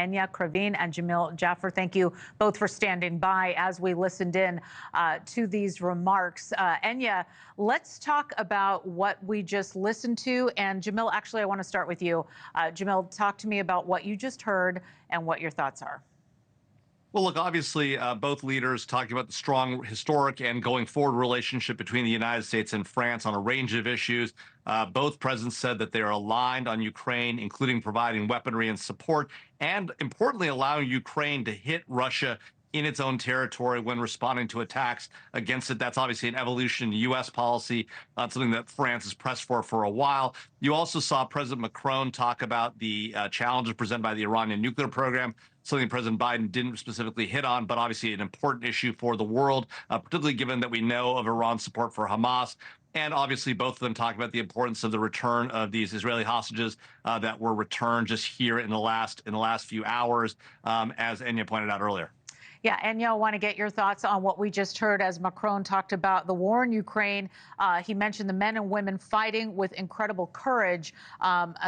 Enia Krivine and Jamil Jaffer, thank you both for standing by as we listened in to these remarks. Enia, let's talk about what we just listened to. And Jamil, actually, I want to start with you. Jamil, talk to me about what you just heard and what your thoughts are. Well, look, obviously, both leaders talking about the strong historic and going forward relationship between the United States and France on a range of issues. Both presidents said that they are aligned on Ukraine, including providing weaponry and support, and importantly, allowing Ukraine to hit Russia in its own territory when responding to attacks against it. That's obviously an evolution in U.S. policy, something that France has pressed for a while. You also saw President Macron talk about the challenges presented by the Iranian nuclear program, something President Biden didn't specifically hit on, but obviously an important issue for the world, particularly given that we know of Iran's support for Hamas. And obviously, both of them talk about the importance of the return of these Israeli hostages that were returned just here in the last few hours, as Enia pointed out earlier. Yeah, Enya, I want to get your thoughts on what we just heard as Macron talked about the war in Ukraine. He mentioned the men and women fighting with incredible courage,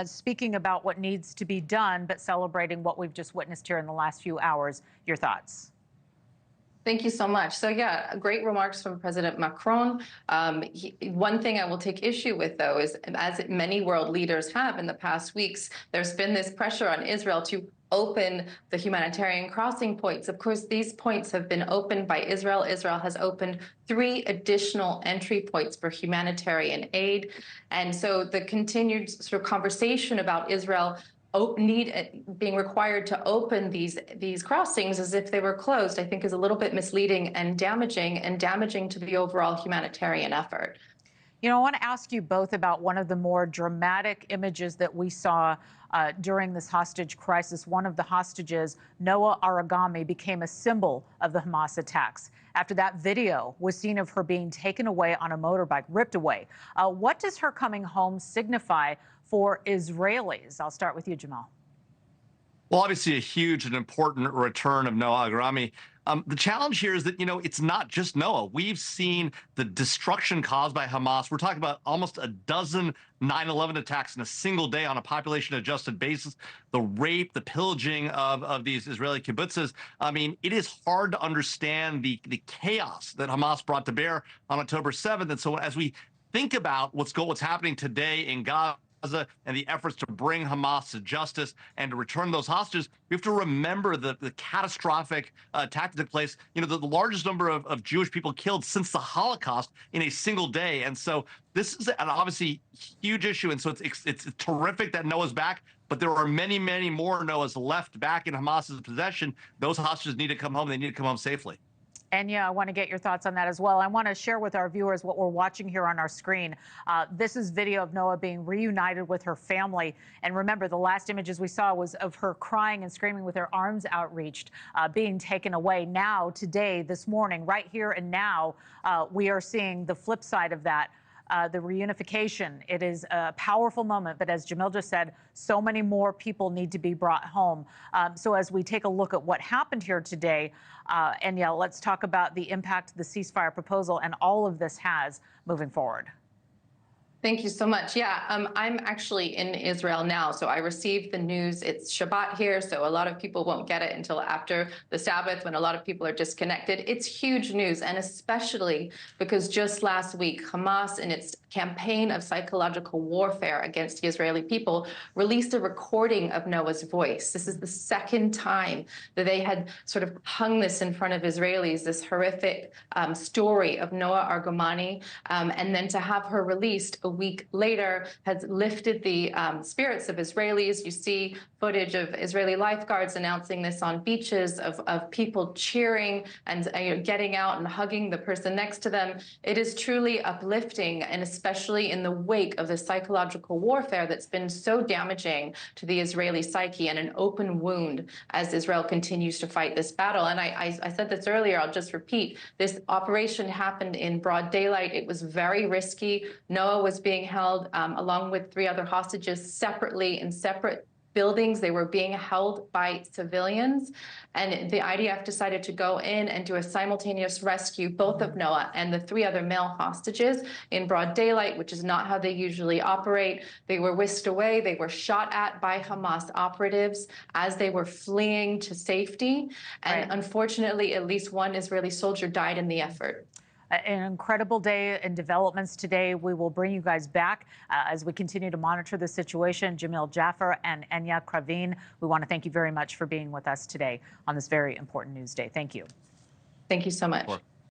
speaking about what needs to be done, but celebrating what we've just witnessed here in the last few hours. Your thoughts? Thank you so much. So yeah, great remarks from President Macron. One thing I will take issue with, though, is as many world leaders have in the past weeks, there's been this pressure on Israel to open the humanitarian crossing points. Of course, these points have been opened by Israel. Israel has opened 3 additional entry points for humanitarian aid. And so the continued sort of conversation about Israel being required to open these crossings as if they were closed, I think is a little bit misleading and damaging to the overall humanitarian effort. You know, I want to ask you both about one of the more dramatic images that we saw during this hostage crisis. One of the hostages, Noah Aragami, became a symbol of the Hamas attacks after that video was seen of her being taken away on a motorbike, ripped away. What does her coming home signify for Israelis? I'll start with you, Jamal. Well, obviously a huge and important return of Noah Agrami. The challenge here is that, you know, it's not just Noah. We've seen the destruction caused by Hamas. We're talking about almost a dozen 9/11 attacks in a single day on a population-adjusted basis. The rape, the pillaging of these Israeli kibbutzes. I mean, it is hard to understand the chaos that Hamas brought to bear on October 7th. And so as we think about what's happening today in Gaza, and the efforts to bring Hamas to justice and to return those hostages, we have to remember the catastrophic attack that took place. You know, the largest number of Jewish people killed since the Holocaust in a single day. And so this is an obviously huge issue. And so it's terrific that Noah's back, but there are many, many more Noahs left back in Hamas's possession. Those hostages need to come home. They need to come home safely. And yeah, I want to get your thoughts on that as well. I want to share with our viewers what we're watching here on our screen. This is video of Noah being reunited with her family. And remember, the last images we saw was of her crying and screaming with her arms outreached, being taken away. Now, today, this morning, right here and now, we are seeing the flip side of that. The reunification. It is a powerful moment, but as Jamil just said, so many more people need to be brought home. So as we take a look at what happened here today, and yeah, let's talk about the impact the ceasefire proposal and all of this has moving forward. Thank you so much. Yeah, I'm actually in Israel now, so I received the news. It's Shabbat here, so a lot of people won't get it until after the Sabbath when a lot of people are disconnected. It's huge news, and especially because just last week, Hamas, in its campaign of psychological warfare against the Israeli people, released a recording of Noah's voice. This is the second time that they had sort of hung this in front of Israelis, this horrific story of Noah Argamani, and then to have her released a week later has lifted the spirits of Israelis. You see footage of Israeli lifeguards announcing this on beaches, of people cheering and getting out and hugging the person next to them. It is truly uplifting, and especially in the wake of the psychological warfare that's been so damaging to the Israeli psyche and an open wound as Israel continues to fight this battle. And I said this earlier, I'll just repeat, this operation happened in broad daylight. It was very risky. Noah was being held along with 3 other hostages separately in separate buildings. They were being held by civilians, and the IDF decided to go in and do a simultaneous rescue, both of Noah and the 3 other male hostages in broad daylight, which is not how they usually operate. They were whisked away. They were shot at by Hamas operatives as they were fleeing to safety. And unfortunately, at least 1 Israeli soldier died in the effort. An incredible day in developments today. We will bring you guys back as we continue to monitor the situation. Jamil Jaffer and Enia Krivine, we want to thank you very much for being with us today on this very important news day. Thank you. Thank you so much.